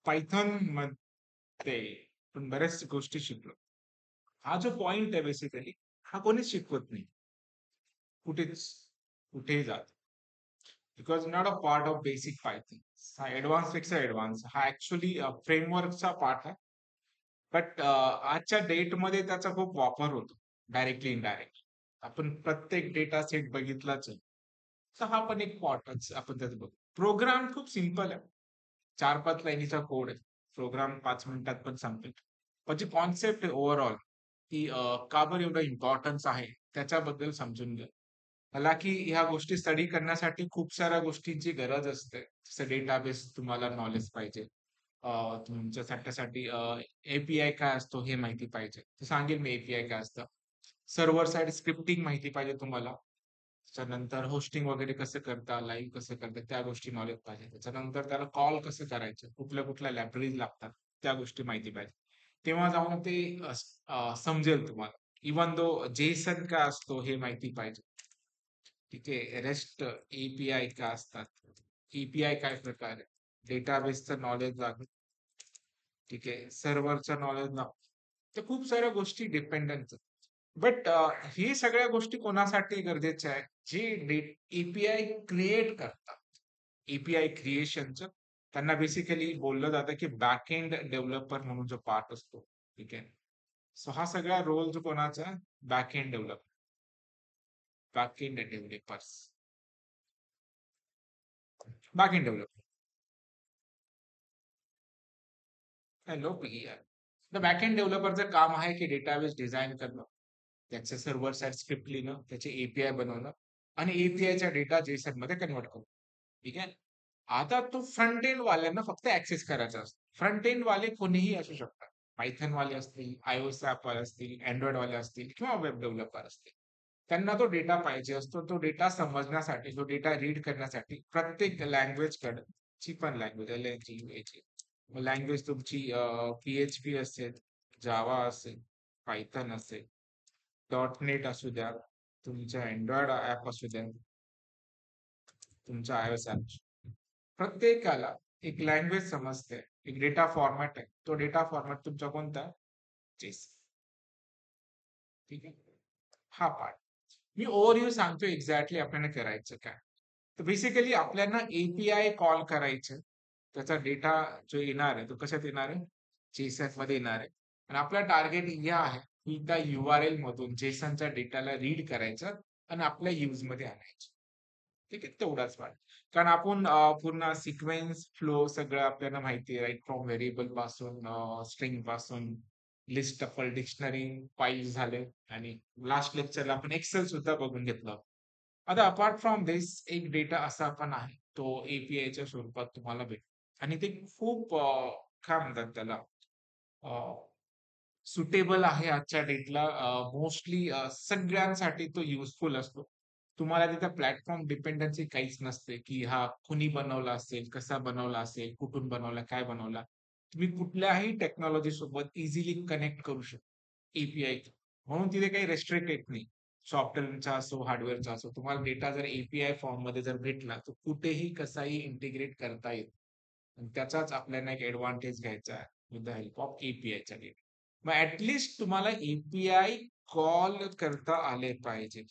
Python मध्ये पण बऱ्याच गोष्टी शिकलो. हा जो पॉइंट आहे बेसिकली, हा कोणीच शिकवत नाही. कुठेच, कुठेही जात. Because not a part of basic Python. हा ऍडव्हान्स पेक्षा ऍडव्हान्स. हा ऍक्च्युली फ्रेमवर्कचा पार्ट आहे. बट आजच्या डेटमध्ये त्याचा खूप वापर होतो. Directly indirectly. आपण प्रत्येक डेटा सेट बघितलाच आहे. तर हा पण एक पार्टच आपण त्यात बघू. प्रोग्राम खूप सिंपल आहे. 4-5 लाईनीचा कोड आहे. प्रोग्राम 5 मिनिटात पण संपेल. पण जी कॉन्सेप्ट आहे ओव्हरऑल ती का बरं एवढं इम्पॉर्टन्स आहे त्याच्याबद्दल समजून घ्या. मला की ह्या गोष्टी स्टडी करण्यासाठी खूप साऱ्या गोष्टींची गरज असते. जसं डेटाबेस तुम्हाला नॉलेज पाहिजे. तुमच्या त्याच्यासाठी एपीआय काय असतो हे माहिती पाहिजे. तर सांगेल मी एपीआय काय असतं. सर्व्हर साइड स्क्रिप्टिंग माहिती पाहिजे तुम्हाला. त्याच्यानंतर होस्टिंग वगैरे कसं करता, लाईव्ह कसं करता त्या गोष्टी नॉलेज पाहिजे. त्याच्यानंतर त्याला कॉल कसं करायचं, कुठल्या-कुठल्या लायब्ररीज लागतात त्या गोष्टी माहिती पाहिजे. तेव्हा जाऊन ते समजेल तुम्हाला. इव्हन दो जेसन काय असतो हे माहिती पाहिजे. ठीक आहे. रेस्ट एपीआय काय असतात, एपीआय काय प्रकार आहे, डेटाबेसचं नॉलेज लागतं. ठीक आहे. सर्व्हरचं नॉलेज लागतं. तर खूप साऱ्या गोष्टी डिपेंडंट बट हे सगळ्या गोष्टी कोणासाठी गरजेच्या आहेत? जे एपीआय क्रिएट करतात. एपीआय क्रिएशनचं त्यांना बेसिकली बोललं जातं की बॅक एंड डेव्हलपर म्हणून जो पार्ट असतो. ठीक आहे. सो हा सगळा रोल जो कोणाचा back end developer, back end developers, back end developer. Hello the back end डेव्हलपरचं काम आहे की डेटाबेस डिझाइन करणं, त्याचे सर्व्हर साइड स्क्रिप्ट लिहिणं, त्याचे एपीआय बनवणं आणि एपीआयचा डेटा जेसन मध्ये कन्व्हर्ट करणं. ठीक आहे. आता तो फ्रंट एंड वाल्यांना फक्त ऍक्सेस करायचा असतो. फ्रंट एंड वाले कोणीही असू शकतात. पायथन वाले असतील, आयओएस ऍप वाले असतील, अँड्रॉइड वाले असतील किंवा वेब डेव्हलपर असतील. त्यांना तो डेटा पाहिजे असतो. तो डेटा समजण्यासाठी, तो डेटा रीड करण्यासाठी प्रत्येक लँग्वेज कडे ची पण लँग्वेज एल लँग्वेज तुमची PHP असेल, जावा असेल, पायथन असेल, .NET असू द्या, तुमच्या अँड्रॉइड ऍप असू द्या, तुमच्या iOS ऍप. प्रत्येकाला एक लँग्वेज समजते, एक डेटा फॉर्मॅट आहे. तो डेटा फॉर्मॅट तुमचा कोणता? JSON. ठीक आहे. हा पार्ट. मी ओव्हरव्ह्यू सांगतो एक्झॅक्टली आपल्याला करायचं काय. तर बेसिकली आपल्याला एपीआय कॉल करायचं. त्याचा डेटा जो येणार आहे तो कशात येणार आहे? JSON मध्ये येणार आहे. आणि आपला टार्गेट हे आहे की त्या URL मधून JSONच्या डेटाला रीड करायचं आणि आपल्या यूज मध्ये आणायचं. ठीक आहे, तेवढाच पार्ट. कारण आपण पूर्ण सिक्वेन्स फ्लो सगळं आपल्याला माहिती आहे, राईट फ्रॉम व्हेरिएबल पासून स्ट्रिंग पासून लिस्ट टपल डिक्शनरी फाईल झाले आणि लास्ट लेक्चरला आपण एक्सेल सुद्धा बघून घेतलं. आता अपार्ट फ्रॉम दिस एक डेटा असा पण आहे तो एपीआयच्या स्वरूपात तुम्हाला भेटतो आणि ते खूप काय म्हणतात त्याला सुटेबल आहे आजच्या डेटला. मोस्टली सगळ्यांसाठी तो युजफुल असतो. तुम्हाला तिथे प्लॅटफॉर्म डिपेंडन्सी काहीच नसते, की हा कुणी बनवला असेल, कसा बनवला असेल, कुठून बनवला, काय बनवला. तुम्ही कुठल्याही टेक्नॉलॉजी सोबत इझिली कनेक्ट करू शकता एपीआय. म्हणून तिथे काही रेस्ट्रिक्ट येत नाही. सॉफ्टवेअरचा असो, हार्डवेअरचा असो. तुम्हाला डेटा जर एपीआय फॉर्म मध्ये जर भेटला, तर कुठेही कसाही इंटिग्रेट करता येईल. आणि त्याचाच आपल्याला एक ऍडव्हान्टेज घ्यायचा आहे विथ द हेल्प ऑफ एपीआयच्या डेटा. मग ऍटलिस्ट तुम्हाला एपीआय कॉल करता आले पाहिजे.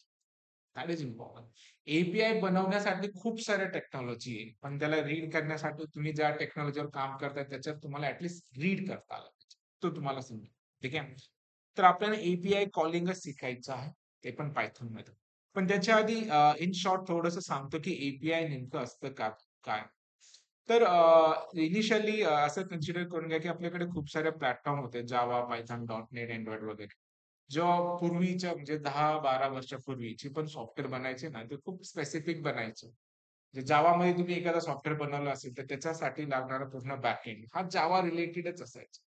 That is important. एपीआय बनवण्यासाठी खूप साऱ्या टेक्नॉलॉजी आहे, पण त्याला रीड करण्यासाठी तुम्ही ज्या टेक्नॉलॉजीवर काम करताय त्याच्यात तुम्हाला ऍटलिस्ट रीड करता आलं पाहिजे. तो तुम्हाला समजेल. ठीक आहे. तर आपल्याला एपीआय कॉलिंगच शिकायचं आहे, ते पण पायथन मध्ये. पण त्याच्या आधी इन शॉर्ट थोडंसं सांगतो की एपीआय नेमकं असतं का काय. तर इनिशियली असं कन्सिडर करून घ्या की आपल्याकडे खूप सारे प्लॅटफॉर्म होते, जावा, पायथन, .NET, अँड्रॉइड वगैरे. जेव्हा पूर्वीच्या म्हणजे 10-12 वर्षापूर्वीची पण सॉफ्टवेअर बनायचे ना, ते खूप स्पेसिफिक बनायचे. म्हणजे जावामध्ये तुम्ही एखादा सॉफ्टवेअर बनवलं असेल, तर त्याच्यासाठी लागणारा पूर्ण बॅकएंड हा जावा रिलेटेडच असायचा.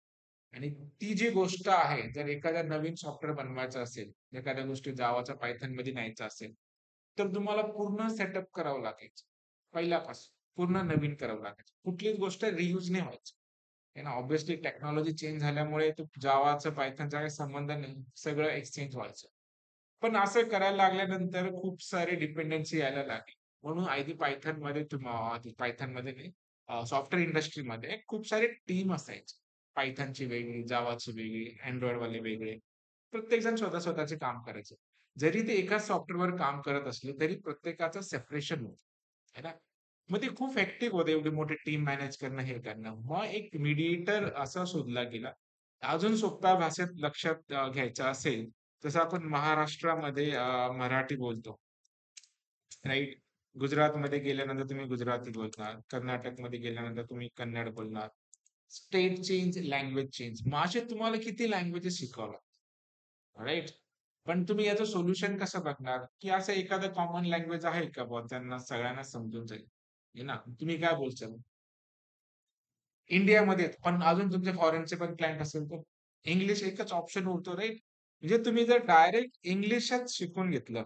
आणि ती जी गोष्ट आहे, जर एखाद्या नवीन सॉफ्टवेअर बनवायचं असेल, एखाद्या गोष्टी जावाच्या पायथनमध्ये न्यायचं असेल, तर तुम्हाला पूर्ण सेटअप करावं लागायचं. पहिल्यापासून पूर्ण नवीन करावं लागायचं. कुठलीच गोष्ट रियूज नाही व्हायची. आहे ना, ऑब्व्हियसली टेक्नॉलॉजी चेंज झाल्यामुळे तो जावाचं पायथनचा काही संबंध नाही. सगळं एक्सचेंज व्हायचं. पण असं करायला लागल्यानंतर खूप सारे डिपेंडन्सी यायला लागली. म्हणून आधी पायथन मध्ये पायथन मध्ये नाही, सॉफ्टवेअर इंडस्ट्रीमध्ये खूप सारे टीम असायचे. पायथॉनची वेगळी, जावाची वेगळी, Android वाले वेगळे. प्रत्येक जण स्वतःचे काम करायचे. जरी ते एकाच सॉफ्टवेअरवर काम करत असले, तरी प्रत्येकाचं सेपरेशन होतं. है ना? मग ते खूप हेक्टिक होतं एवढी मोठी टीम मॅनेज करणं, हे करणं. मग एक मीडिएटर असा शोधला गेला. अजून सोप्या भाषेत लक्षात घ्यायचं असेल, तसं आपण महाराष्ट्रामध्ये मराठी बोलतो. राइट? गुजरातमध्ये गेल्यानंतर तुम्ही गुजराती बोलणार. कर्नाटकमध्ये गेल्यानंतर तुम्ही कन्नड बोलणार. State change, language change. मग असे तुम्हाला किती लँग्वेजेस शिकावं लागतात. राइट? पण तुम्ही याचं सोल्युशन कसं बघणार, की असं एखादं कॉमन लँग्वेज आहे का बुवा त्यांना सगळ्यांना समजून जाईल? हे ना? तुम्ही काय बोलचाल? इंडियामध्ये पण अजून तुमचे फॉरेनचे पण क्लायंट असेल तर इंग्लिश एकच ऑप्शन उरतो राइट? म्हणजे तुम्ही जर डायरेक्ट इंग्लिशच शिकून घेतलं,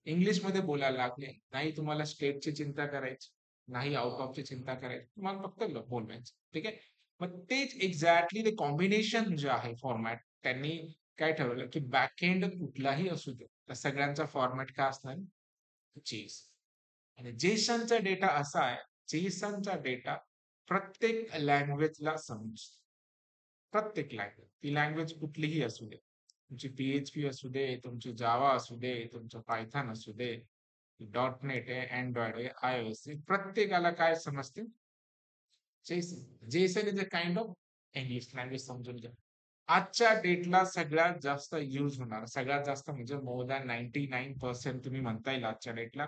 इंग्लिशमध्ये बोलायला लागले, नाही तुम्हाला स्टेटची चिंता करायची, नाही आउट ऑफची चिंता करायची, तुम्हाला फक्त बोलवायचं. ठीक आहे? मग तेच एक्झॅक्टली ते कॉम्बिनेशन जे आहे फॉर्मॅट, त्यांनी काय ठरवलं, की बॅकएंड कुठलाही असू दे, त्या सगळ्यांचा फॉर्मॅट काय असणार? जेस. आणि जेसनचा डेटा असा आहे, जेसनचा डेटा प्रत्येक लँग्वेजला समजतो. प्रत्येक लँग्वेज. ती लँग्वेज कुठलीही असू दे. तुमची PHP असू दे, तुमची जावा असू दे, तुमचं पायथॉन असू दे, .NET आहे, Android आहे, iOS आहे. प्रत्येकाला काय समजते? Jason. Jason is a kind of English language समजून घ्या. आजच्या डेटला सगळ्यात जास्त यूज होणार, सगळ्यात जास्त म्हणजे मोर दॅन 99% तुम्ही म्हणता येईल आजच्या डेटला,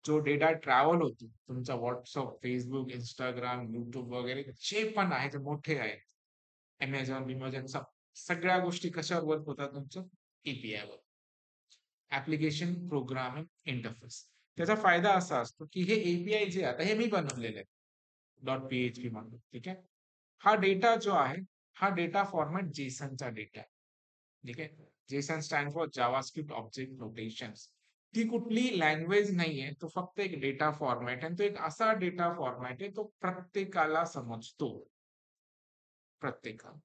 जो डेटा ट्रॅव्हल होतो, तुमचा WhatsApp, Facebook, Instagram, YouTube वगैरे जे पण आहे, ते मोठे आहेत. Amazon, बिमॅझॉन सगळ्या गोष्टी कशावर वर्क होतात तुमचं? API वर. Application programming interface. त्याचा फायदा असा असतो, की हे API जे आता हे मी बनवलेले आहे. .php मधून. ठीक आहे? हा डेटा जो आहे, हा डेटा फॉर्मॅट जेसनचा डेटा आहे. ठीक आहे? Jason stand for JavaScript object notations. ती कुठली लँग्वेज नाहीये. तो फक्त एक डेटा फॉर्मॅट आहे आणि तो एक असा डेटा फॉर्मॅट आहे, तो प्रत्येकाला समजतो. प्रत्येकाला.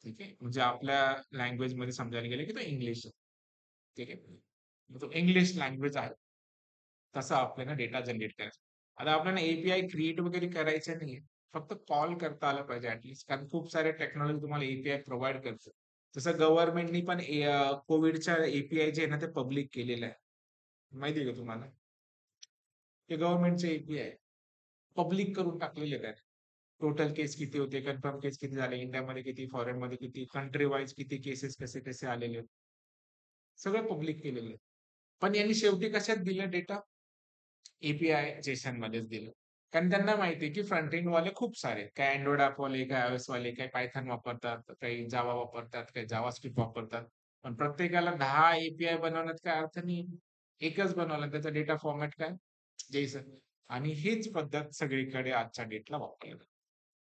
ठीक आहे. म्हणजे आपल्या लँग्वेजमध्ये समजायला गेलं की तो इंग्लिश आहे. ठीक आहे. मग तो इंग्लिश लँग्वेज आहे. तसा आपल्याला डेटा जनरेट करायचा. आता आपल्याला एपीआय क्रिएट वगैरे करायचं नाहीये. फक्त कॉल करता आलं पाहिजे ऍटलीस्ट. कारण खूप सारे टेक्नॉलॉजी तुम्हाला एपीआय प्रोव्हाइड करतं. तसं गव्हर्नमेंटनी पण कोविडच्या एपीआय जे आहे ना ते पब्लिक केलेलं आहे. माहिती आहे का तुम्हाला? ते गव्हर्नमेंटचे एपीआय पब्लिक करून टाकलेले आहेत. टोटल केस किती होते, कन्फर्म केस किती झाले, इंडियामध्ये किती, फॉरेनमध्ये किती, कंट्री वाईज किती केसेस कसे कसे आलेले आहेत. सगळं पब्लिक केलेलं आहे. पण यांनी शेवटी कशात दिलं डेटा? एपीआय जेसन मध्येच दिलं. कारण त्यांना माहिती आहे की फ्रंट एंड वाले खूप सारे आहेत. काही अँड्रॉइड ॲप वाले, काही iOS वाले, काही पायथन वापरतात, काही जावा वापरतात, काही जावास्क्रिप्ट वापरतात. पण प्रत्येकाला 10 एपीआय बनवण्यात काय अर्थ नाही. एकच बनवला त्याचा डेटा फॉर्मॅट काय? जेसन. आणि हीच पद्धत सगळीकडे आजच्या डेटला वापरली जाते.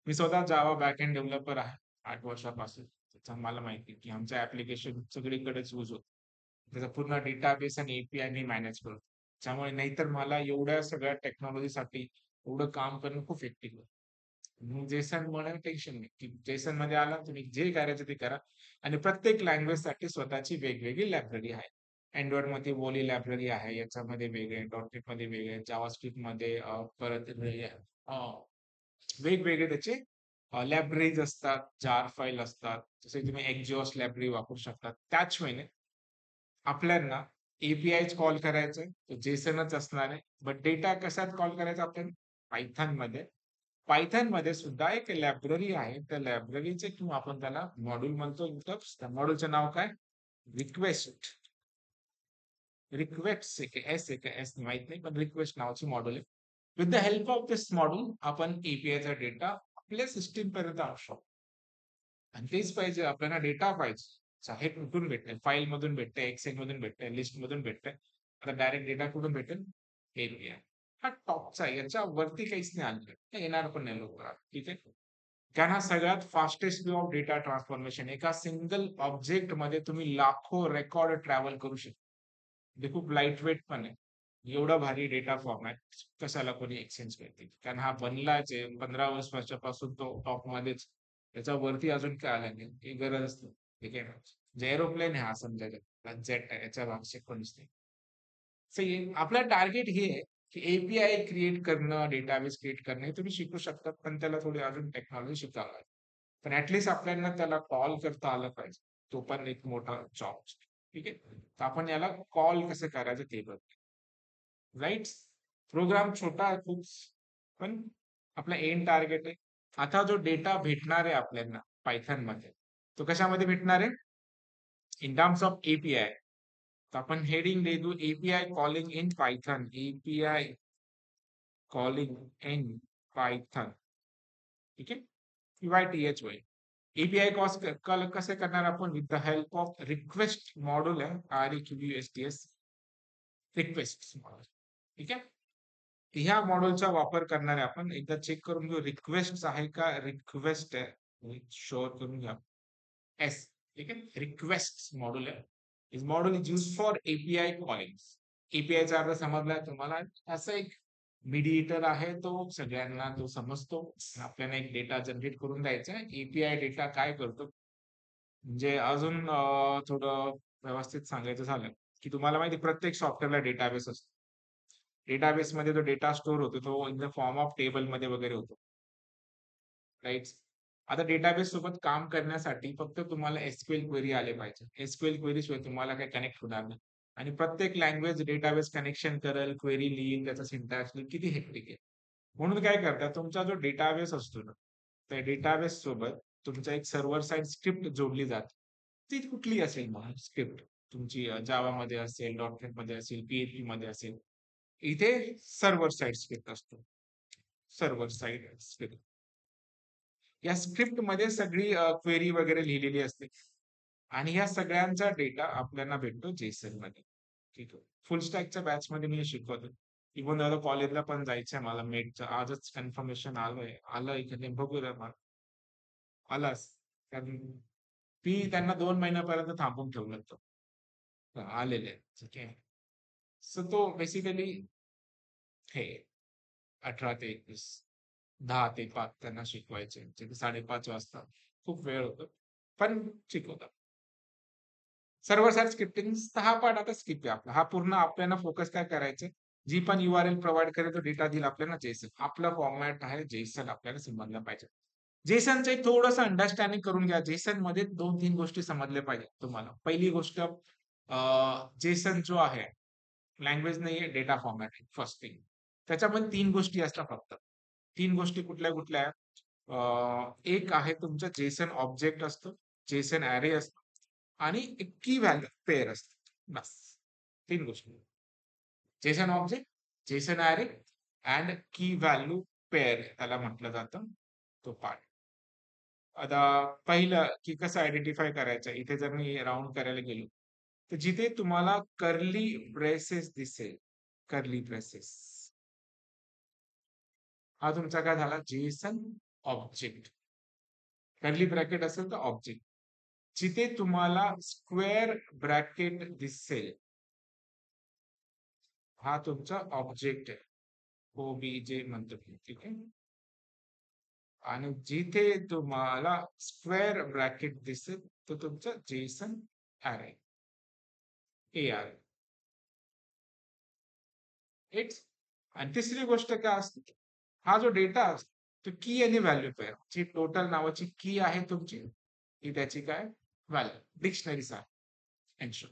मी स्वतः जावा बॅकएंड डेव्हलपर आहे 8 वर्षापासून. त्याच्यामुळे मला माहिती आहे की आमचं ॲप्लिकेशन सगळीकडेच यूज होतं. त्याचा पूर्ण डेटाबेस आणि एपीआय मी मॅनेज करतो. त्यामुळे नाहीतर मला एवढ्या सगळ्या टेक्नॉलॉजीसाठी एवढं काम करणं खूप हेक्टिक होतं. मग जेसन मुळे टेन्शन नाही, की जेसन मध्ये आला तुम्ही जे करायचं ते करा आणि प्रत्येक लँग्वेजसाठी स्वतःची वेगवेगळी लायब्ररी आहे. Android मध्ये वोली लायब्ररी आहे, याच्यामध्ये वेगळे, .NET मध्ये वेगळे, जावास्क्रिप्ट मध्ये परत वेगवेगळे त्याचे लायब्ररीज असतात, जार फाईल असतात. जसे तुम्ही एक्झॉस्ट लायब्ररी वापरू शकता. त्याच वेळेने आपल्याला एपीआयच कॉल करायचंय, तो जेसनच असणार आहे. बट डेटा कशात कॉल करायचा आपल्याला? पायथॉनमध्ये. पायथॉनमध्ये सुद्धा एक लायब्ररी आहे. त्या लायब्ररीचे किंवा आपण त्याला मॉड्यूल म्हणतो इंटर्प्स. त्या मॉड्यूलचं नाव काय? रिक्वेस्ट. रिक्वेस्ट एस आहे का एस माहित नाही, पण रिक्वेस्ट नावाची मॉड्यूल आहे. With the help of this module आपण एपीआयचा डेटा आपल्या सिस्टीम पर्यंत आणू शकतो. आणि तेच पाहिजे आपल्याला डेटा पाहिजे. चाहे कुठून भेटेल, फाईल मधून भेटते, एक्सेल मधून भेटते, लिस्ट मधून भेटते. आता डायरेक्ट डेटा कुठून भेटेल? एपीआय. हा टॉपचा आहे. याच्या वरती काहीच नाही आणलं. ते येणार पण नाही लवकर. ठीक आहे. कारण हा सगळ्यात fastest way of data transformation. एका सिंगल ऑब्जेक्ट मध्ये तुम्ही लाखो रेकॉर्ड ट्रॅव्हल करू शकता. ते खूप लाईट वेट पण आहे. एवढा भारी डेटा फॉर्मॅट कशाला कोणी एक्सचेंज करतील? कारण हा बनलाच आहे 15 वर्षापासून तो टॉप मध्येच. त्याच्या वरती अजून काय आलं नाही. काही गरजच नाही. ठीक आहे. जे एरोप्लेन आहे हा समजायचा. जेट आहे याच्या भागचे कोणीच नाही. आपलं टार्गेट हे आहे की एपीआय क्रिएट करणं, डेटाबेस क्रिएट करणं हे तुम्ही शिकू शकता, पण त्याला थोडी अजून टेक्नॉलॉजी शिकावी लागेल. पण ऍटलीस्ट आपल्याला त्याला कॉल करता आलं पाहिजे. तो पण एक मोठा जॉब असतो. ठीक आहे. तर आपण याला कॉल कसं करायचं ते बघू. राईट. प्रोग्राम छोटा आहे खूप, पण आपला एंड टार्गेट आहे. आता जो डेटा भेटणार आहे आपल्याला पायथन मध्ये, तो कशामध्ये भेटणार आहे? In terms of API. तर आपण हेडिंग देऊ API calling in Python. API calling in Python. ठीक आहे. PYTH होईल. एपीआय कॉल कसे करणार आपण? With the help of request module आहे, REQUESTS रिक्वेस्ट मॉड्यूल. ठीक आहे. ह्या मॉड्यूलचा वापर करणार आहे आपण. एकदा चेक करून घेऊ रिक्वेस्ट आहे का, रिक्वेस्ट आहे शोर करून घ्या. एस. ठीक आहे. रिक्वेस्ट मॉड्यूल आहे. Is module is use for API calling. एपीआयचा अर्थ समजला तुम्हाला? असं एक मीडिएटर आहे, तो सगळ्यांना तो समजतो. आपल्याला एक डेटा जनरेट करून द्यायचा आहे. एपीआय डेटा काय करतो म्हणजे अजून थोडं व्यवस्थित सांगायचं झालं की तुम्हाला माहिती प्रत्येक सॉफ्टवेअरला डेटाबेस असतो. डेटाबेस मध्ये जो डेटा स्टोअर होतो तो in the form of table मध्ये वगैरे होतो. राईट. आता डेटाबेस सोबत काम करण्यासाठी फक्त तुम्हाला एसक्यूएल क्वेरी आले पाहिजे. एसक्यूएल क्वेरी शिवाय तुम्हाला काही कनेक्ट होणार नाही. आणि प्रत्येक लँग्वेज डेटाबेस कनेक्शन करेल, क्वेरी लिहिल, त्याचा सिंटॅक्स लिहिल, किती हेक्टिक आहे. म्हणून काय करतात, तुमचा जो डेटाबेस असतो ना, त्या डेटाबेस सोबत तुमचा एक सर्व्हर साइड स्क्रिप्ट जोडली जाते. ती कुठली असेल मग स्क्रिप्ट, तुमची जावा मध्ये असेल, डॉट मध्ये असेल, पीएचपी मध्ये असेल, इथे सर्व्हर साइड स्क्रिप्ट असतो. Server side script. या स्क्रिप्ट मध्ये सगळी क्वेरी वगैरे लिहिलेली असते आणि या सगळ्यांचा डेटा आपल्याला भेटतो जेसन मध्ये. ठीक आहे. फुल स्टॅकच्या बॅच मध्ये मी शिकवतो. इव्हन आता कॉलेजला पण जायचंय मला मेटचं. आजच कन्फर्मेशन आलं इकडे बघूया मला. आलास. कारण मी त्यांना 2 महिन्यापर्यंत थांबून ठेवलं होतं. आलेले. ठीक आहे. सो तो बेसिकली हे 18 ते 21, 10 ते 5 त्यांना शिकवायचे. 5:30 वाजता. खूप वेळ होतो. पण शिकवतात. सर्व्हर साइड स्क्रिप्टिंग हा पार्ट आता स्किप आहे आपला. हा पूर्ण आपल्याला फोकस काय करायचं, जी पण URL प्रोव्हाइड करेल तो डेटा देईल आपल्याला जेसन. आपला फॉर्मॅट आहे जेसन, आपल्याला समजलं पाहिजे. जेसनचं एक थोडंसं अंडरस्टँडिंग करून घ्या. जेसन मध्ये 2-3 गोष्टी समजल्या पाहिजेत तुम्हाला. पहिली गोष्ट, जेसन जो आहे लँग्वेज नाहीये, डेटा फॉर्मॅट आहे. First thing. त्याच्यामध्ये 3 गोष्टी असतात फक्त. 3 गोष्टी कुठल्या कुठल्या आहेत? एक आहे तुमचं जेसन ऑब्जेक्ट असतो, जेसन अॅरे असतो आणि एक की व्हॅल्यू पेअर असते. बस 3 गोष्टी. Jason object, Jason array and की व्हॅल्यू पेअर त्याला म्हटलं जातं, तो पार्ट. आता पहिलं की कसं आयडेंटिफाय करायचं, इथे जर मी राऊंड करायला गेलो तर जिथे तुम्हाला कर्ली ब्रेसेस दिसेल, कर्ली ब्रेसेस, हा तुमचा काय झाला जेसन ऑब्जेक्ट. कर्ली ब्रॅकेट असेल तर ऑब्जेक्ट. जिथे तुम्हाला स्क्वेअर ब्रॅकेट दिसेल, हा तुमचा ऑब्जेक्ट आहे. OBJ म्हणतो. ठीक आहे. आणि जिथे तुम्हाला स्क्वेअर ब्रॅकेट दिसेल तो तुमचा जेसन अॅरे, AR. आणि तिसरी गोष्ट काय असते, हा जो डेटा असतो तो की आणि व्हॅल्यू पेअर, जी टोटल नावाची की आहे तुमची, ही त्याची काय व्हॅल्यू, डिक्शनरी एन्शुर.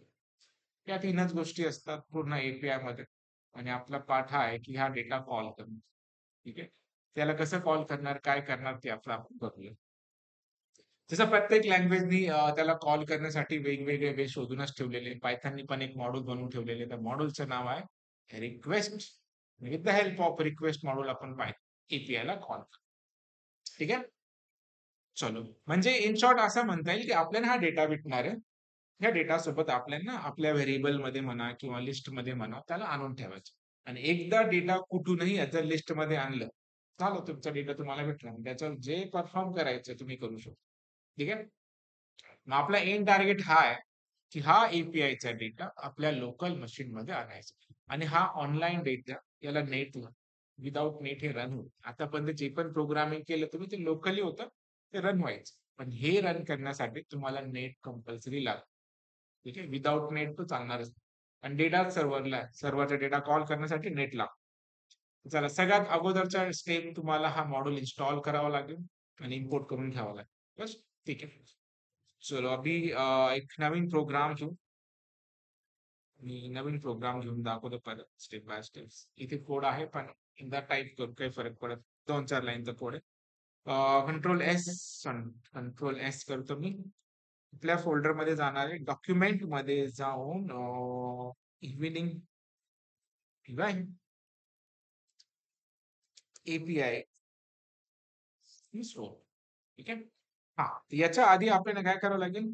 या 3च गोष्टी असतात पूर्ण एपीआय मध्ये. आणि आपला पाठ हा आहे की हा डेटा कॉल करणं. ठीक आहे. त्याला कसं कॉल करणार, काय करणार ते आपण बघूया. जसं प्रत्येक लँग्वेजनी त्याला कॉल करण्यासाठी वेगवेगळे वे शोधूनच ठेवलेले. पायथननी पण एक मॉड्यूल बनवून ठेवलेले. त्या मॉड्यूलचं नाव आहे request. With the help of request module आपण एपीआय ला कॉल करतो. ठीक आहे. चलो, म्हणजे इन शॉर्ट असं म्हणता येईल की आपल्याला हा डेटा भेटणार आहे. या डेटा सोबत आपल्याला आपल्या व्हेरिएबल मध्ये म्हणा किंवा लिस्ट मध्ये म्हणा त्याला आणून ठेवायचं. आणि एकदा डेटा कुठूनही जर लिस्ट मध्ये आणलं, झालं तुमचा डेटा तुम्हाला भेटला. त्याच्यावर जे परफॉर्म करायचं तुम्ही करू शकता. ठीक आहे. मग आपला एंड टार्गेट हा आहे की हा एपीआयचा डेटा आपल्या लोकल मशीन मध्ये आणायचा. आणि हा ऑनलाईन डेटा, याला नेट, विदाउट नेट हे रन होत. आतापर्यंत जे पण प्रोग्रामिंग केलं तुम्ही ते लोकली होतं, ते रन व्हायचं. पण हे रन करण्यासाठी तुम्हाला नेट कंपल्सरी लागतं. ठीक आहे. विदाउट नेट तो चालणारच. आणि डेटा सर्व्हरला आहे, सर्व्हरचा डेटा कॉल करण्यासाठी नेट लागतो. चला, सगळ्यात अगोदरचा स्टेप तुम्हाला हा मॉड्यूल इन्स्टॉल करावा लागेल आणि इम्पोर्ट करून घ्यावा लागेल. बस, ठीक आहे. चलो अभी एक नवीन प्रोग्राम घेऊ. मी नवीन प्रोग्राम घेऊन दाखवतो परत स्टेप बाय स्टेप. इथे कोड आहे पण एकदा टाईप करू काही फरक पडत, 2-4 लाईनचा कोड आहे. कंट्रोल एस करतो मी. आपल्या फोल्डर मध्ये जाणार आहे, डॉक्युमेंट मध्ये जाऊन इव्हिनिंग एपीआय ठीक आहे. हा, याच्या आधी आपल्याला काय करावं लागेल,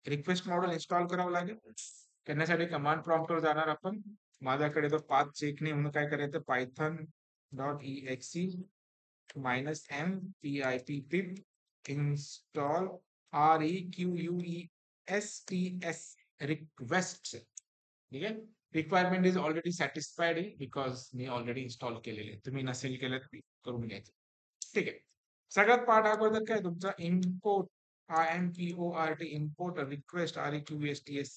रिक्वेस्ट मॉड्यूल इन्स्टॉल करावं लागेल. करण्यासाठी कमांड प्रॉम्प्टवर जाणार आपण. माझ्याकडे तो पाथ चेक नाही म्हणून काय करायचं, python.exe -m pip install requests request. ठीक आहे. Requirement is already satisfied because me already install केलेले आहे. तुम्ही नसेल केलं तर करून घ्यायचं. ठीक आहे. सगळ्यात पार्ट अगोदर काय तुमचा import IMPORT import request REQUESTS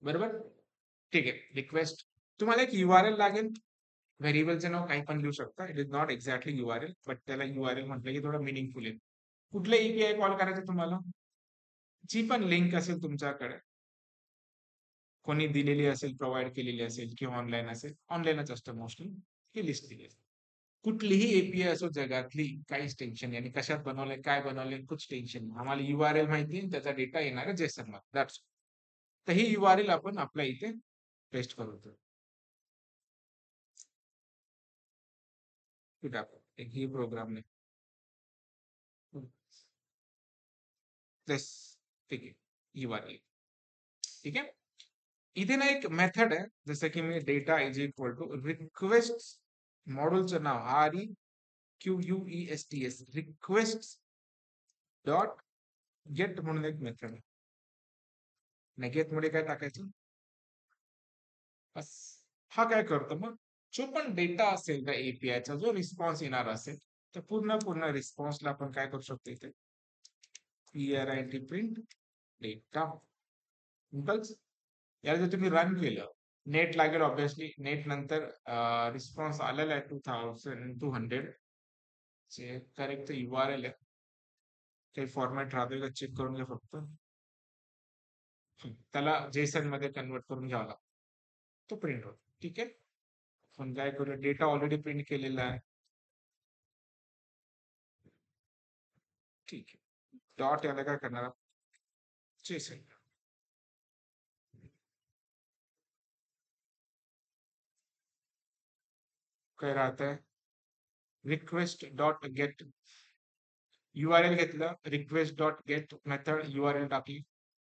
बरोबर. ठीक आहे. रिक्वेस्ट तुम्हाला एक URL लागेल. व्हेरिएबलचं नाव काही पण लिहू शकता. It is not exactly URL, but त्याला URL म्हटलं की थोडं मिनिंगफुल आहे. कुठलं एपीआय कॉल करायचं तुम्हाला, जी पण लिंक असेल तुमच्याकडे, कोणी दिलेली असेल, प्रोव्हाइड केलेली असेल किंवा ऑनलाईन असेल, ऑनलाईनच असतं मोस्टली, ही लिस्ट दिली असेल. कुठलीही एपीआय असो जगातली, काहीच टेन्शन नाही. आणि कशात बनवलंय, काय बनवलंय, कुछ टेन्शन नाही. आम्हाला URL माहिती आहे, त्याचा डेटा येणार आहे जेसन मध्ये, दॅट्स. तर ही URL आपण आपल्या इथे पेस्ट करू. एक ही प्रोग्राम ने ठीक आहे, URL. ठीक आहे. इथे ना एक मेथड आहे, जसं की मी data is equal to request, मॉड्यूलचं नाव REQUESTS रिक्वेस्ट डॉट गेट म्हणून एक मेथड आहे. गेट मध्ये काय टाकायचं, बस. हा काय करतो मग, जो पण डेटा असेल त्या एपीआयचा, जो रिस्पॉन्स येणार असेल, तर पूर्ण रिस्पॉन्सला आपण काय करू शकतो, इथे प्रिंट डेटा. याला जर तुम्ही रन केलं, नेट लागेल ऑब्विसली. नेट नंतर रिस्पॉन्स आलेला आहे 2200 चे करेक्ट URL आहे. काही फॉर्मॅट राहतोय का चेक करून घ्या फक्त. त्याला जेसन मध्ये कन्वर्ट करून घ्यावा लागतो, तो प्रिंट होतो. ठीक आहे. आपण काय करूया, डेटा ऑलरेडी प्रिंट केलेला आहे. ठीक आहे. डॉट याला काय करणार, जेसन. काय राहत आहे, रिक्वेस्ट डॉट गेट URL घेतलं, request dot get method URL टाकली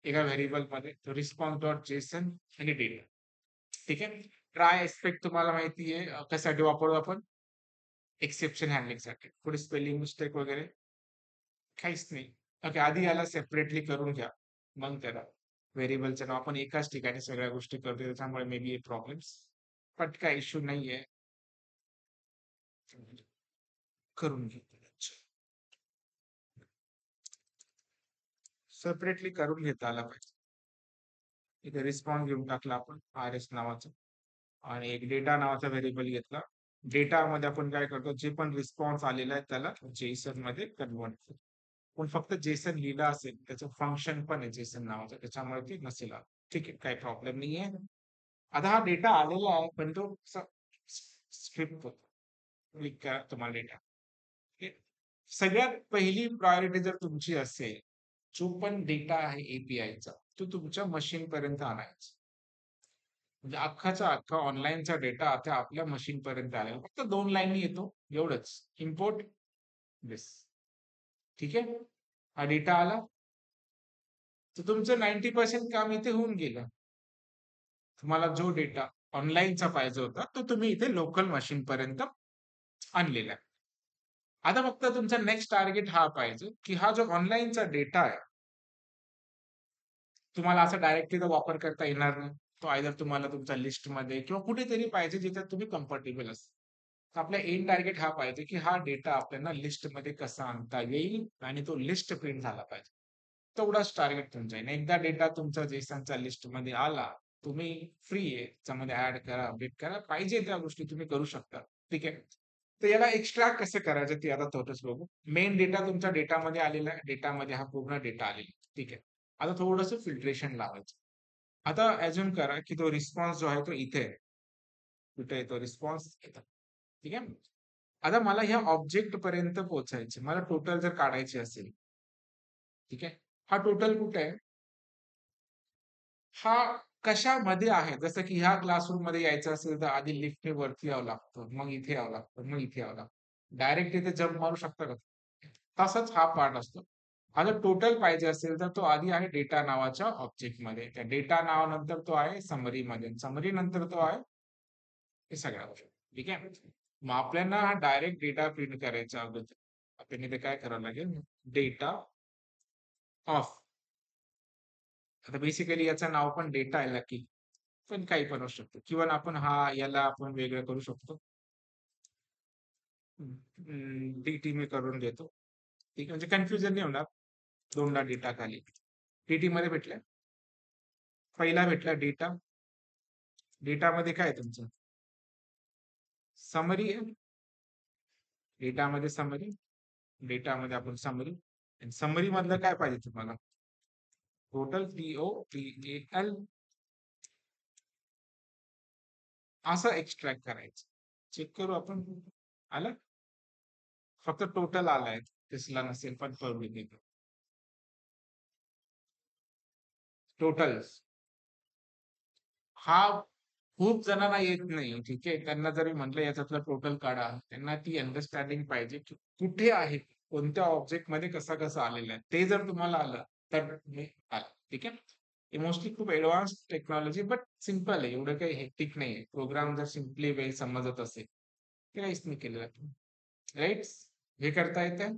एका व्हेरिएबल मध्ये, रिस्पॉन्स डॉट जेसन आणि डेटा. ठीक आहे. ट्राय एस्पेक्ट तुम्हाला माहिती आहे कशासाठी वापरतो आपण, एक्सेप्शन हँडलिंग साठी. पुढे स्पेलिंग मिस्टेक वगैरे काहीच नाही. ओके, आधी याला सेपरेटली करून घ्या, मग त्याला व्हेरिएबलचं नाव. आपण एकाच ठिकाणी सगळ्या गोष्टी करतो, त्याच्यामुळे मे बी प्रॉब्लेम्स, बट काय इश्यू नाहीये, करून घे. सेपरेटली करून घेता आला पाहिजे. इथे रिस्पॉन्स घेऊन टाकला आपण RS नावाचा, आणि एक डेटा नावाचा व्हेरिएबल घेतला. डेटा मध्ये आपण काय करतो, जे पण रिस्पॉन्स आलेला आहे त्याला जेसन मध्ये कन्वर्ट करतो. पण फक्त जेसन लिहिला असेल, त्याचं फंक्शन पण आहे जेसन नावाचं, त्याच्यामुळे ते नसेल आलं. ठीक आहे, काही प्रॉब्लेम नाहीये. आता हा डेटा आलेला आहे पण तो स्क्रिप्ट होतो. क्लिक करा तुम्हाला डेटा. सगळ्यात पहिली प्रायोरिटी जर तुमची असेल, जो पण डेटा आहे एपीआयचा, तो तुमच्या मशीन पर्यंत आणायचा. म्हणजे अख्खाचा अख्खा ऑनलाईनचा डेटा आता आपल्या मशीन पर्यंत आलेला, फक्त 2 लाईनी येतो एवढंच, इम्पोर्ट दिस. ठीक आहे. हा डेटा आला तर तुमचं 90% काम इथे होऊन गेलं. तुम्हाला जो डेटा ऑनलाईनचा पाहिजे होता, तो तुम्ही इथे लोकल मशीन पर्यंत आणलेला आहे. आता फक्त तुमचा नेक्स्ट टार्गेट हा पाहिजे, की हा जो ऑनलाईनचा डेटा आहे, तुम्हाला असं डायरेक्टली वापर करता येणार नाही. तो आयदर तुम्हाला तुमच्या लिस्टमध्ये किंवा कुठेतरी पाहिजे जिथे तुम्ही कम्फर्टेबल असाल. तर आपला एंड टार्गेट हा पाहिजे, की हा डेटा आपल्याला लिस्टमध्ये कसा आणता येईल आणि तो लिस्ट प्रिंट झाला पाहिजे. तेवढाच टार्गेट तुमचा आहे. एकदा डेटा तुमचा जेसनच्या लिस्टमध्ये आला, तुम्ही फ्री आहे, त्याच्यामध्ये ऍड करा, अपडेट करा, पाहिजे त्या गोष्टी तुम्ही करू शकता. ठीक आहे. तर याला एक्स्ट्रॅक्ट कसं करायचं ते आता थोडंच बघू. मेन डेटा तुमच्या डेटामध्ये आलेला आहे, डेटामध्ये हा पूर्ण डेटा आलेला आहे. ठीक आहे. आता थोडंसं फिल्ट्रेशन लावायचं. आता अज्युम करा की तो रिस्पॉन्स जो आहे तो इथे आहे. कुठे आहे तो रिस्पॉन्स? ठीक आहे. आता मला ह्या ऑब्जेक्ट पर्यंत पोहोचायचे, मला टोटल जर काढायची असेल, ठीक आहे. हा टोटल कुठे आहे? हा कशामध्ये आहे? जसं की ह्या क्लासरूम मध्ये यायचं असेल तर आधी लिफ्टने वरती यावं लागतं, मग इथे यावं लागतं, मग इथे यावं लागतं. डायरेक्ट इथे जम्प मारू शकता का? तसाच हा पार्ट असतो. आता टोटल पाहिजे असेल तर तो आधी आहे डेटा नावाच्या ऑब्जेक्ट मध्ये. त्या डेटा नावानंतर तो आहे समरी मध्ये. समरी नंतर तो आहे हे सगळ्या गोष्टी. ठीक आहे. मग आपल्याला हा डायरेक्ट डेटा प्रिंट करायचा अगोदर आपल्याला इथे काय करावं लागेल? Data of. आता बेसिकली याचं नाव पण डेटा आहे लकी, पण काही पण असू शकतो किंवा आपण याला आपण वेगळं करू शकतो. dt मी करून देतो. ठीक आहे, म्हणजे कन्फ्युजन नाही होणार. दोनदा डेटा खाली dt मध्ये भेटलाय. पहिला भेटला डेटा. डेटा मध्ये काय आहे तुमचं? समरी आहे. डेटामध्ये समरी. डेटामध्ये आपण समरी. आणि समरी मधलं काय पाहिजे तुम्हाला? टोटल TOTAL असं एक्स्ट्रॅक्ट करायचं. चेक करू आपण. आलं? फक्त टोटल आलाय, दिसला नसेल पण पब्लिक टोटल. हा खूप जणांना येत नाही. ठीक आहे. त्यांना जरी म्हटलं याच्यातलं टोटल काढा, त्यांना ती अंडरस्टँडिंग पाहिजे की कुठे आहे, कोणत्या ऑब्जेक्ट मध्ये कसा कसा आलेला आहे. ते जर तुम्हाला आलं तर तुम्ही आला. ठीक आहे. हे मोस्टली खूप ऍडव्हान्स टेक्नॉलॉजी बट सिम्पल आहे. एवढं काही हेक्टिक नाही आहे. प्रोग्राम जर सिम्पली वेळ समजत असेल ते काहीच नाही केलेलं आहे. राईट. हे करता येतं.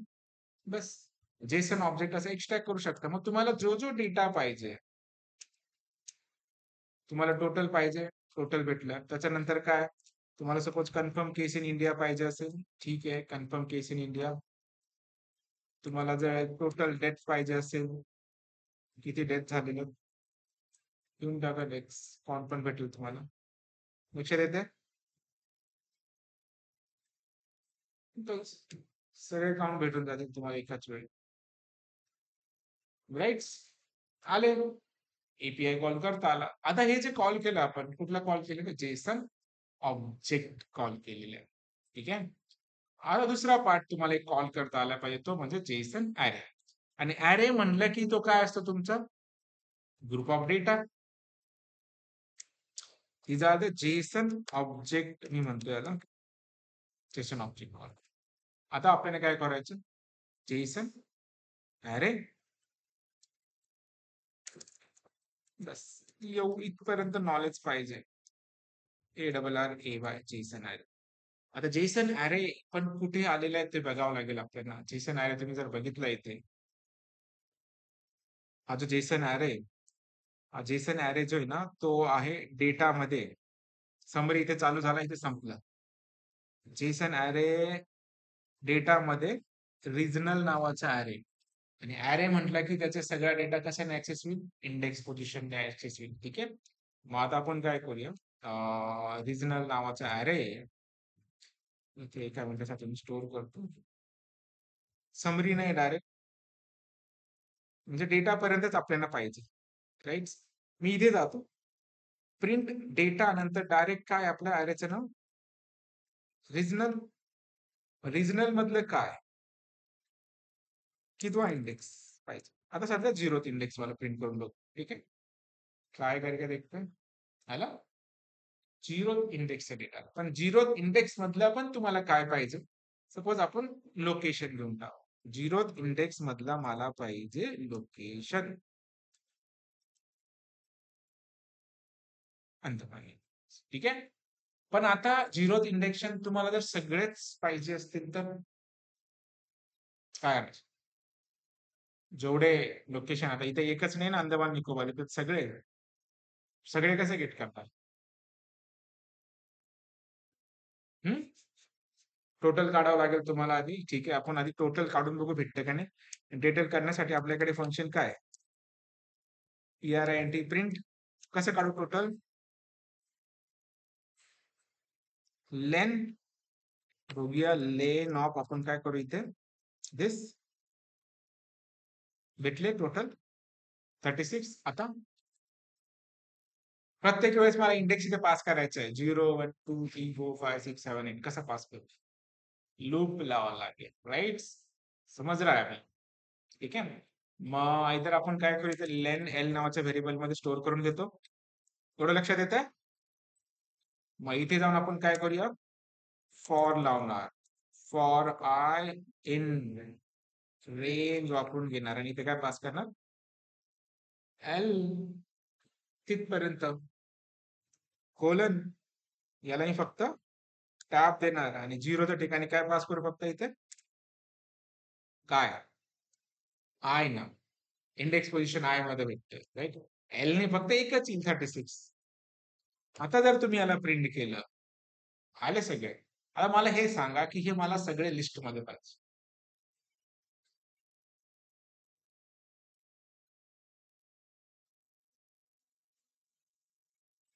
बस जेसन ऑब्जेक्ट असं एक्स्ट्रॅक्ट करू शकता. मग तुम्हाला जो जो डेटा पाहिजे, तुम्हाला टोटल पाहिजे, टोटल भेटलं. त्याच्यानंतर काय, तुम्हाला suppose confirm case in India पाहिजे असेल, ठीक आहे, कन्फर्म केस इन इंडिया. तुम्हाला जर टोटल डेथ पाहिजे असेल, किती डेथ झालेलं, घेऊन टाका डेथ, काउंट पण भेटेल तुम्हाला. लक्षात येते? सगळे काउंट भेटून जातील तुम्हाला एकाच वेळी. राईट. आले. एपीआय कॉल करता आला. आता हे जे कॉल केलं आपण, कुठला कॉल केलेलं? जेसन ऑब्जेक्ट कॉल केलेलं आहे. ठीक आहे. आता दुसरा पार्ट तुम्हाला एक कॉल करता आला पाहिजे, तो म्हणजे जेसन ऍरे. आणि ऍरे म्हणलं की तो काय असतो तुमचा? Group of data. तिचा जेसन ऑब्जेक्ट मी म्हणतो याला, जेसन ऑब्जेक्ट कॉल. आता आपल्याला काय करायचं? Jason array. बस इथपर्यंत नॉलेज पाहिजे. ARRAY Jason array. आता जेसन ऍरे पण कुठे आलेले आहे ते बघावं लागेल आपल्याला. जेसन ऍरे तुम्ही जर बघितलं इथे, हा जो जेसन ऍरे, हा जेसन ऍरे जो आहे ना तो आहे डेटामध्ये. समरी इथे चालू झाला, इथे संपला. जेसन ऍरे डेटामध्ये रिजनल नावाचा ऍरे. आणि ऍरे म्हटलं की त्याचे सगळा डेटा कशाने ऍक्सेस होईल? इंडेक्स पोझिशन ऍक्सेस होईल. ठीक आहे. मग आता आपण काय करूया, रिजनल नावाचा ऍरे इथे एका मिनिटासाठी मी स्टोअर करतो. समरी नाही, डायरेक्ट म्हणजे डेटा पर्यंतच आपल्याला पाहिजे. राईट. मी इथे जातो, प्रिंट डेटा, नंतर डायरेक्ट काय आपल्या ऍरेचं नाव? रिजनल. रिजनल मधलं काय? कितवा इंडेक्स पाहिजे? आता सध्या 0th इंडेक्स मला प्रिंट करून बघ. ठीक आहे. ट्राय करके देखते हैं. आला 0th इंडेक्सचा डेटा. पण 0th इंडेक्स मधला पण तुम्हाला काय पाहिजे? सपोज आपण लोकेशन घेऊन टाकू. 0th इंडेक्स मधला मला पाहिजे लोकेशन. अंतपाणी. ठीक आहे. पण आता 0th इंडेक्शन तुम्हाला जर सगळेच पाहिजे असतील तर काय करायचं? जेवढे लोकेशन, आता इथे एकच नाही ना अंदमान निकोबार, इथे सगळे सगळे कसे गेट करतात? टोटल काढावं लागेल तुम्हाला आधी. ठीक आहे, आपण आधी टोटल काढून बघू भेटतं का नाही. टोटल करण्यासाठी आपल्याकडे फंक्शन काय? PRINT print. कसं काढू टोटल? लेन बघूया, लेन ऑफ आपण काय करू इथे, दिस भेटले टोटल 36. आता प्रत्येक वेळेस मला इंडेक्स इथे पास करायचं आहे, 0 1 2 3 4 5 6 7 8. कसा पास करू? लूप लावावा लागेल, राईट? समज रहा है? ठीक आहे. मग इतर आपण काय करू, इथे लेन एल नावाच्या व्हेरिएबल मध्ये स्टोअर करून घेतो. थोडं लक्षात येतं. मग इथे जाऊन आपण काय करूया, फॉर लावणार. फॉर आय इन रेंज वापरून घेणार आणि इथे काय पास करणार, एल तिथपर्यंत कोलन, याला मी फक्त टॅप देणार आणि 0च्या ठिकाणी काय पास करू, फक्त इथे काय, आय ना, इंडेक्स पोझिशन आय मध्ये भेटते, राईट? एल ने फक्त एकच येईल 36. आता जर तुम्ही याला प्रिंट केलं, आले सगळे. आता मला हे सांगा की हे मला सगळे लिस्ट मध्ये पाहिजे.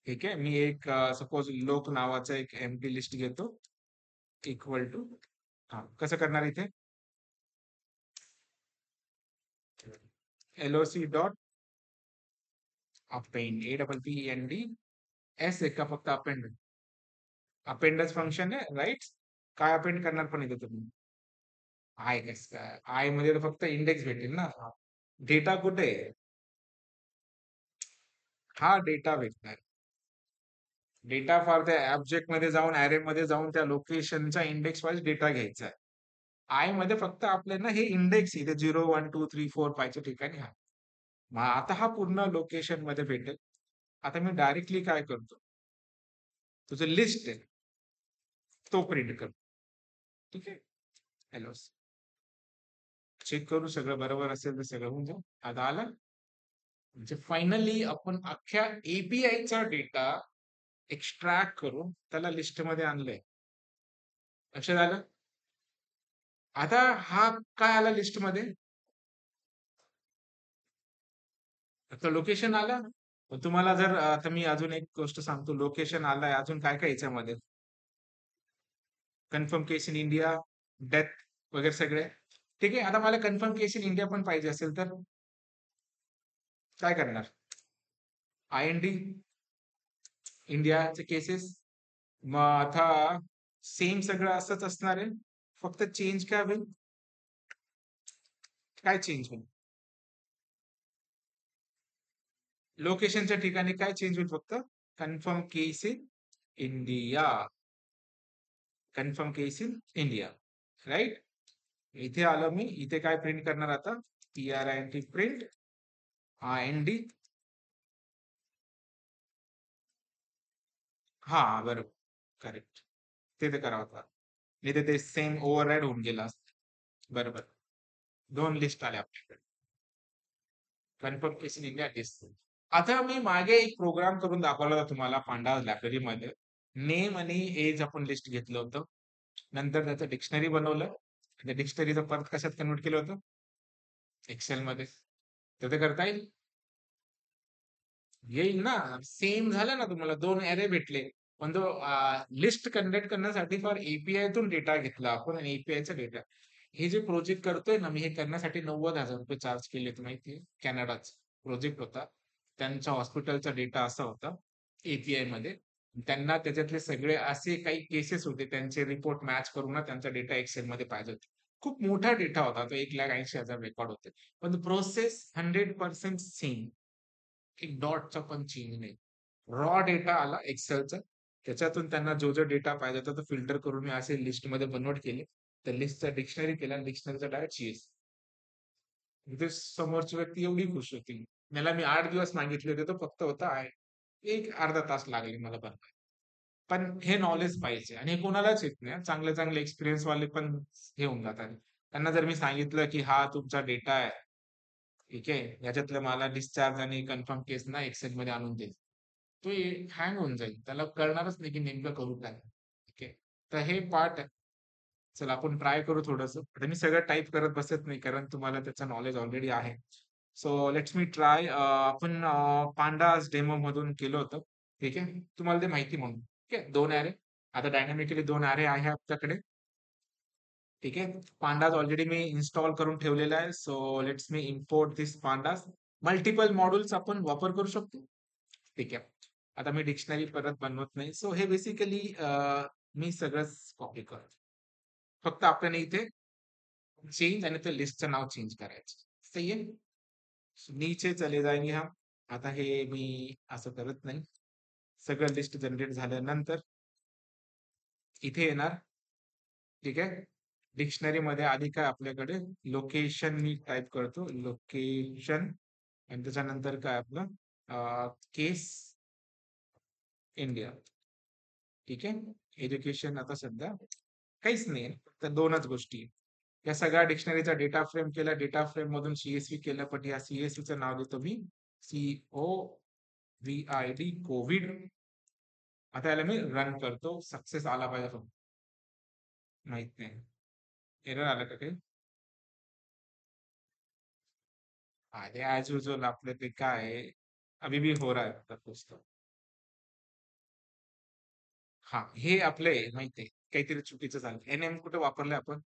ठीक आहे, मी एक सपोज लोक नावाचा एक एम्प्टी लिस्ट घेतो, इक्वल टू, हा कसं करणार इथे, LOC dot append, APPEND, S एक का फक्त अपेंड, अपेंडच फंक्शन आहे, राईट? काय अपेंड करणार पण इथे तुम्ही, आय, कस काय आय मध्ये तर फक्त इंडेक्स भेटेल ना, डेटा कुठे आहे, हा डेटा भेटणार. डेटा फॉर त्या ऑब्जेक्ट मध्ये जाऊन, अरे मध्ये जाऊन त्या लोकेशनचा इंडेक्स वाईज डेटा घ्यायचा आहे. आय मध्ये फक्त आपल्याला हे इंडेक्स इथे 0 1 2 3 4 5 च्या ठिकाणी आहे. मग आता हा पूर्ण लोकेशन मध्ये भेटेल. आता मी डायरेक्टली काय करतो, तुझं लिस्ट आहे तो प्रिंट करतो. ठीक आहे, हॅलो, चेक करू सगळं बरोबर असेल तर सगळं होऊन जाऊ. आता आलं म्हणजे फायनली आपण अख्ख्या API चा डेटा एक्स्ट्रॅक्ट करून त्याला लिस्ट मध्ये आणलंय. लक्षात आलं? आता हा काय आला लिस्ट मध्ये, आता लोकेशन आलं. तुम्हाला जर आता मी अजून एक गोष्ट सांगतो, लोकेशन आलाय, अजून काय काय याच्यामध्ये, confirm case in India, death वगैरे सगळे. ठीक आहे, आता मला कन्फर्म केस इन इंडिया पण पाहिजे असेल तर काय करणार, IND इंडियाचे केसेस. मग आता सेम सगळं असंच असणार आहे, फक्त चेंज काय होईल, काय चेंज होईल, लोकेशनच्या ठिकाणी काय चेंज होईल, फक्त confirm case in India, confirm case in India, right? इथे आलो मी, इथे काय प्रिंट करणार आता, PRINT प्रिंट IND, हा बरोबर, करेक्ट, ते तर करावं होतं, नाही तर ते सेम ओव्हरराइड होऊन गेला असतं. बरोबर, दोन लिस्ट आल्या आपल्याकडे, confirm case in India list. आता मी मागे एक प्रोग्राम करून दाखवला होता तुम्हाला पांडा लायब्ररीमध्ये, नेम आणि एज आपण लिस्ट घेतलं होतं, नंतर त्याचं डिक्शनरी बनवलं, त्या डिक्शनरीचं परत कशात कन्वर्ट केलं होतं, एक्सेल मध्ये. तर ते करता येईल, येईल ना, सेम झालं ना, तुम्हाला दोन ऍरे भेटले, पण तो लिस्ट कंडक्ट करण्यासाठी फॉर API तून डेटा घेतला आपण आणि API चा डेटा. हे जे प्रोजेक्ट करतोय ना मी, हे करण्यासाठी 90,000 रुपये चार्ज केले होते माहितीये, कॅनडाचा प्रोजेक्ट होता, त्यांच्या हॉस्पिटलचा डेटा असा होता API मध्ये, त्यांना त्याच्यातले सगळे असे काही केसेस होते, त्यांचे रिपोर्ट मॅच करून ना त्यांचा डेटा एक्सेल मध्ये पाहिजे होते. खूप मोठा डेटा होता तो, 1,80,000 रेकॉर्ड होते, पण प्रोसेस 100% सेम, एक डॉटचा पण चेंज नाही. रॉ डेटा आला एक्सेलचा, त्याच्यातून त्यांना जो जो डेटा पाहिजे होता तो फिल्टर करून मी असे लिस्ट मध्ये कन्वर्ट केले, त्या लिस्टचा डिक्शनरी केला, डिक्शनरीचा डायरेक्ट CS. तिथे समोरची व्यक्ती एवढी खुश होती, मला मी 8 दिवस मागितले होते, तो फक्त होता आहे, एक अर्धा तास लागले मला बनवायला. पण हे नॉलेज पाहिजे आणि हे कोणालाच येत नाही, चांगले चांगले एक्सपिरियन्स वाले पण हे होऊन जातात. त्यांना जर मी सांगितलं की हा तुमचा डेटा आहे, ठीक आहे, याच्यातलं मला डिस्चार्ज आणि कन्फर्म केस ना एक्सेल मध्ये आणून दे, तो हँग होऊन जाईल, त्याला कळणारच नाही की नेमकं करू काय. ठीक आहे, तर हे पार्ट आहे. चला आपण ट्राय करू थोडंसं. आता मी सगळं टाईप करत बसत नाही, कारण तुम्हाला त्याचं नॉलेज ऑलरेडी आहे. So let's me try. आपण पांडाज डेमो मधून केलं होतं. ठीक आहे, तुम्हाला ते माहिती म्हणून. ठीक आहे, 2 ऍरे. आता डायनामिकली 2 ऍरे आहे आपल्याकडे. ठीक आहे, पांडाज ऑलरेडी मी इन्स्टॉल करून ठेवलेला आहे. So let's me import this pandas. Multiple modules आपण वापर करू शकतो. ठीक आहे, आता मी डिक्शनरी परत बनवत नाही. सो हे बेसिकली मी सगळंच कॉपी करतो. फक्त आपल्याला इथे चेंज आणि ते लिस्टचं नाव चेंज करायचं. सही आहे. नीचे चले जाएंगे हम. आता हे मी असं करत नाही. सगळं लिस्ट जनरेट झाल्यानंतर इथे येणार. ठीक आहे, डिक्शनरी मध्ये आधी काय आपल्याकडे लोकेशन मी टाईप करतो. लोकेशन आणि त्याच्यानंतर काय आपलं केस इंडिया. ठीक आहे, एज्युकेशन आता सध्या काहीच नाही, फक्त 2च गोष्टी आहे. या सगळ्या डिक्शनरीचा डेटा फ्रेम केला. डेटा फ्रेम मधून सीएसव्ही केलं, पण या सीएसव्हीचं नाव देतो मी COVID कोविड. आता याला मी रन करतो. सक्सेस आला पाहिजे फक्त. माहित नाही एरर आलं का काही. अरे ऍज युजल आपलं ते काय आहे, अभी भी हो रहा है मतलब कुछ तो. हा, हे आपले माहितीये काहीतरी चुकीचं झालं. NM कुठे वापरलंय आपण.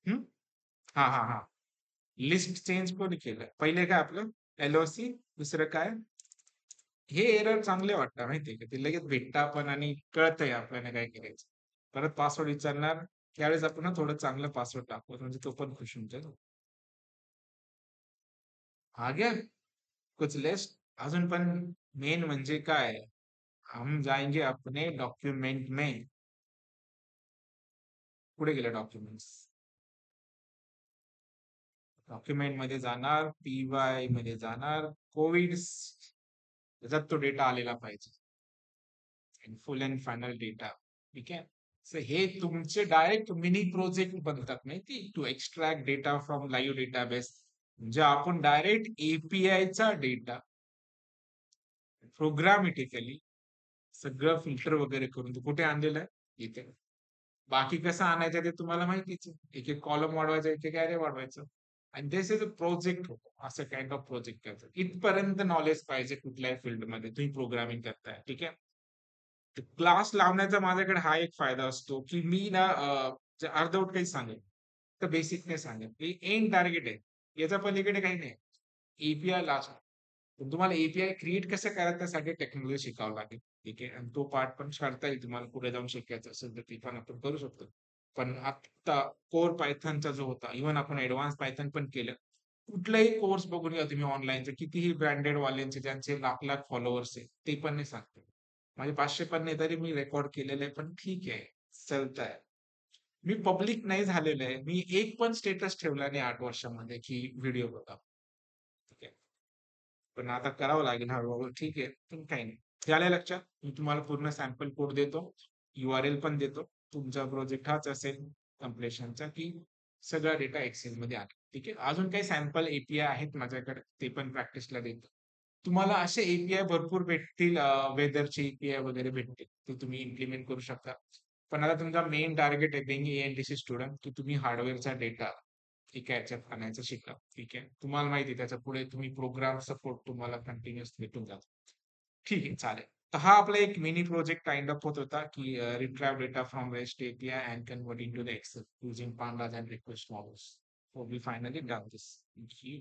हम्म, हा हा हा. लिस्ट चेंज कोणी केलं पहिले काय आपलं LOC. दुसरं काय, हे एरर चांगले वाटतं माहितीये का, ते लगेच भेटतं आपण आणि कळतंय आपल्याला काय करायचं. परत पासवर्ड विचारणार, त्यावेळेस आपण ना थोडं चांगलं पासवर्ड टाकू म्हणजे तो पण खुश होऊन जाईल. आ गया कुछ लिस्ट. अजून पण मेन म्हणजे काय, हम जाएंगे अपने डॉक्युमेंट में. पुढे गेले डॉक्युमेंट्स. डॉक्युमेंट मध्ये जाणार, PY मध्ये जाणार, कोविड. त्याच्यात तो डेटा आलेला पाहिजे. फुल अँड फायनल डेटा. ठीक आहे. सो हे तुमचे डायरेक्ट मिनी प्रोजेक्ट बनतात माहिती, to extract data from live database. म्हणजे आपण डायरेक्ट API चा डेटा प्रोग्रामेटिकली सगळं फिल्टर वगैरे करून तो कुठे आणलेलं आहे इथे. बाकी कसं आणायचं ते तुम्हाला माहितीच आहे. एक एक कॉलम वाढवायचं, एक एक ऍरे वाढवायचं. आणि दिस इज अ प्रोजेक्ट होतो, असं काइंड ऑफ प्रोजेक्ट करायचं. इथपर्यंत नॉलेज पाहिजे कुठल्याही फील्डमध्ये तुम्ही प्रोग्रामिंग करताय. ठीक आहे, क्लास लावण्याचा माझ्याकडे हा एक फायदा असतो की मी ना अर्धवट काही सांगेन तर बेसिक नाही सांगेन. एंड टार्गेट आहे, याच्या पलीकडे काही नाही. API last. तुम्हाला API क्रिएट कसं करायचं त्यासाठी टेक्नॉलॉजी शिकावं लागेल. ठीक आहे, आणि तो पार्ट पण करता येईल तुम्हाला. पुढे जाऊन शिकायचं असेल तर ती पण आपण करू शकतो. पण आता कोर पायथनचा जो होता, इव्हन आपण ऍडव्हान्स पायथन पण केलं. कुठलाही कोर्स बघून घ्या तुम्ही ऑनलाईनचे, कितीही ब्रँडेड वाल्यांचे ज्यांचे लाख लाख फॉलोअर्स आहे, ते पण नाही सांगते. माझे 500 पण नाही तरी मी रेकॉर्ड केलेलं आहे, पण ठीक आहे, चालतंय. मी पब्लिक नाही झालेलं आहे. मी एक पण स्टेटस ठेवला नाही 8 वर्षामध्ये की व्हिडिओ बघा. ठीक आहे, पण आता करावं लागेल हळूहळू. ठीक आहे, पण काही नाही. झाल्या लक्षात. मी तुम्हाला पूर्ण सॅम्पल कोड देतो, URL पण देतो. तुमचा प्रोजेक्ट हाच असेल कम्प्लेशनचा, की सगळा डेटा एक्सेल मध्ये आला. ठीक आहे, अजून काही सॅम्पल API आहेत माझ्याकडे, ते पण प्रॅक्टिसला देतो. तुम्हाला असे API भरपूर भेटतील. वेदरचे API वगैरे भेटतील, ते तुम्ही इम्प्लिमेंट करू शकता. पण आता तुमचा मेन टार्गेट आहे बिंग ANTC स्टुडंट, की तुम्ही हार्डवेअरचा डेटा एका याच्यात आणायचं शिका. ठीक आहे, तुम्हाला माहिती आहे त्याच्या पुढे तुम्ही प्रोग्राम सपोर्ट तुम्हाला कंटिन्युअस भेटून जातो. ठीक आहे, चालेल. तर हा आपला एक मिनी प्रोजेक्ट काइंड ऑफ होत होता की retrieve data from REST API and convert into the Excel using pandas and request models. So we finally done this. Thank you.